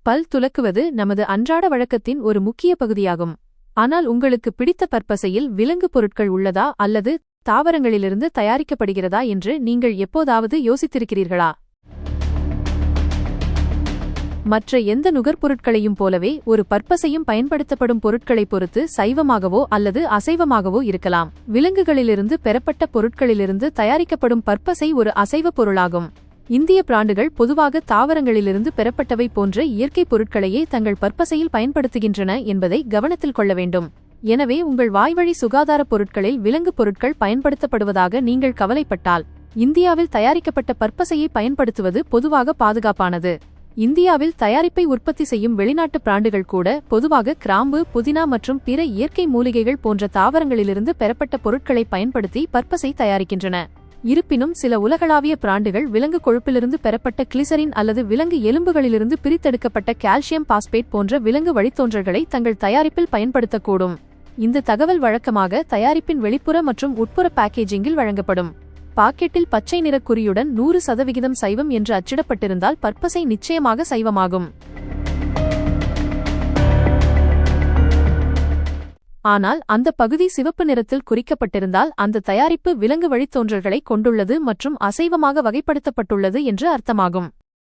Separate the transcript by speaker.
Speaker 1: பல் துலக்குவது நமது அன்றாட வழக்கத்தின் ஒரு முக்கிய பகுதியாகும். ஆனால் உங்களுக்கு பிடித்த பற்பசையில் விலங்கு பொருட்கள் உள்ளதா அல்லது தாவரங்களிலிருந்து தயாரிக்கப்படுகிறதா என்று நீங்கள் எப்போதாவது யோசித்திருக்கிறீர்களா? மற்ற எந்த நுகர்பொருட்களையும் போலவே ஒரு பற்பசையும் பயன்படுத்தப்படும் பொருட்களைப் பொறுத்து சைவமாகவோ அல்லது அசைவமாகவோ இருக்கலாம். விலங்குகளிலிருந்து பெறப்பட்ட பொருட்களிலிருந்து தயாரிக்கப்படும் பற்பசை ஒரு அசைவ பொருளாகும். இந்திய பிராண்டுகள் பொதுவாக தாவரங்களிலிருந்து பெறப்பட்டவை போன்ற இயற்கை பொருட்களையே தங்கள் பற்பசையில் பயன்படுத்துகின்றன என்பதை கவனத்தில் கொள்ள வேண்டும். எனவே உங்கள் வாய்வழி சுகாதார பொருட்களில் விலங்கு பொருட்கள் பயன்படுத்தப்படுவதாக நீங்கள் கவலைப்பட்டால், இந்தியாவில் தயாரிக்கப்பட்ட பற்பசையை பயன்படுத்துவது பொதுவாக பாதுகாப்பானது. இந்தியாவில் தயாரிப்பை உற்பத்தி செய்யும் வெளிநாட்டு பிராண்டுகள் கூட பொதுவாக கிராம்பு, புதினா மற்றும் பிற இயற்கை மூலிகைகள் போன்ற தாவரங்களிலிருந்து பெறப்பட்ட பொருட்களை பயன்படுத்தி பற்பசை தயாரிக்கின்றன. இருப்பினும் சில உலகளாவிய பிராண்டுகள் விலங்கு கொழுப்பிலிருந்து பெறப்பட்ட கிளிசரின் அல்லது விலங்கு எலும்புகளிலிருந்து பிரித்தெடுக்கப்பட்ட கால்சியம் பாஸ்பேட் போன்ற விலங்கு வழித்தோன்றல்களை தங்கள் தயாரிப்பில் பயன்படுத்தக்கூடும். இந்த தகவல் வழக்கமாக தயாரிப்பின் வெளிப்புற மற்றும் உட்புற பேக்கேஜிங்கில் வழங்கப்படும். பாக்கெட்டில் பச்சை நிற குறியுடன் 100% சைவம் என்று அச்சிடப்பட்டிருந்தால் பற்பசை நிச்சயமாக சைவமாகும். ஆனால் அந்த பகுதி சிவப்பு நிறத்தில் குறிக்கப்பட்டிருந்தால் அந்த தயாரிப்பு விலங்கு வழித்தோன்றல்களை கொண்டுள்ளது மற்றும் அசைவமாக வகைப்படுத்தப்பட்டுள்ளது என்று அர்த்தமாகும்.